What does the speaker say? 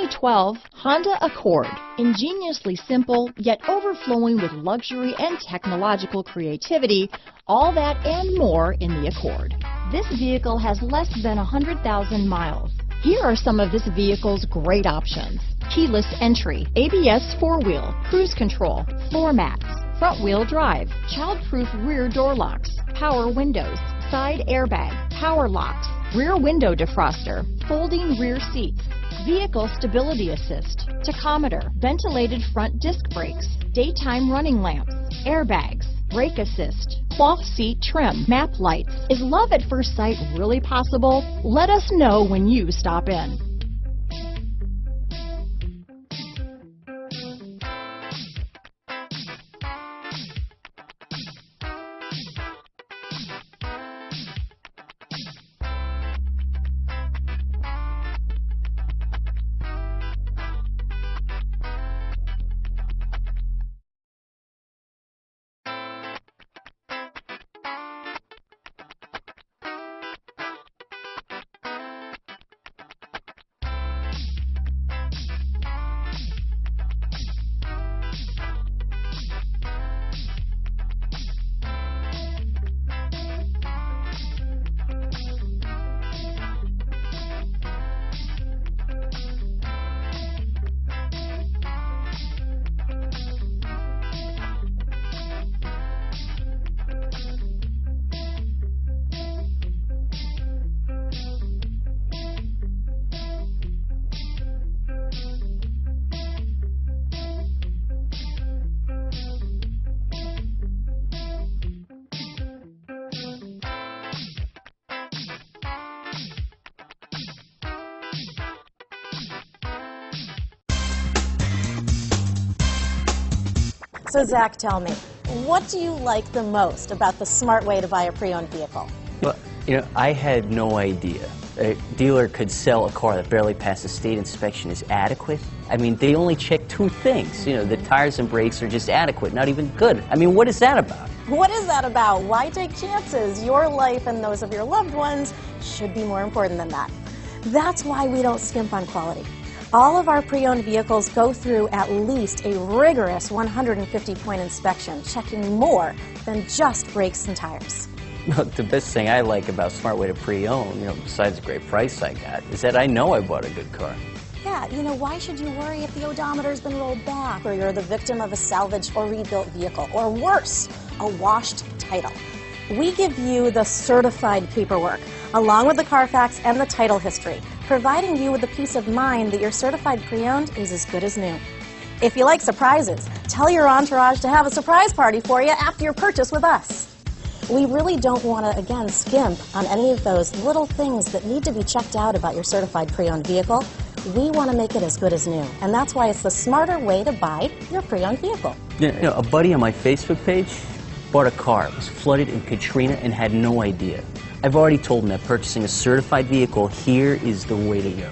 2012 Honda Accord. Ingeniously simple, yet overflowing with luxury and technological creativity, all that and more in the Accord. This vehicle has less than 100,000 miles. Here are some of this vehicle's great options: keyless entry, ABS 4-wheel, cruise control, floor mats, front-wheel drive, child-proof rear door locks, power windows, side airbag, power locks, rear window defroster, folding rear seats, vehicle stability assist, tachometer, ventilated front disc brakes, daytime running lamps, airbags, brake assist, cloth seat trim, map lights. Is love at first sight really possible? Let us know when you stop in. So Zach, tell me, what do you like the most about the smart way to buy a pre-owned vehicle? Well, I had no idea a dealer could sell a car that barely passed the state inspection as adequate. I mean, they only check two things. The tires and brakes are just adequate, not even good. I mean, what is that about? What is that about? Why take chances? Your life and those of your loved ones should be more important than that. That's why we don't skimp on quality. All of our pre-owned vehicles go through at least a rigorous 150-point inspection, checking more than just brakes and tires. The best thing I like about Smart Way to Pre-Own, besides the great price I got, is that I know I bought a good car. Yeah, why should you worry if the odometer's been rolled back, or you're the victim of a salvaged or rebuilt vehicle, or worse, a washed title? We give you the certified paperwork, along with the Carfax and the title history, providing you with the peace of mind that your certified pre-owned is as good as new. If you like surprises, tell your entourage to have a surprise party for you after your purchase with us. We really don't want to, again, skimp on any of those little things that need to be checked out about your certified pre-owned vehicle. We want to make it as good as new, and that's why it's the smarter way to buy your pre-owned vehicle. Yeah, a buddy on my Facebook page bought a car. It was flooded in Katrina and had no idea. I've already told him that purchasing a certified vehicle here is the way to go.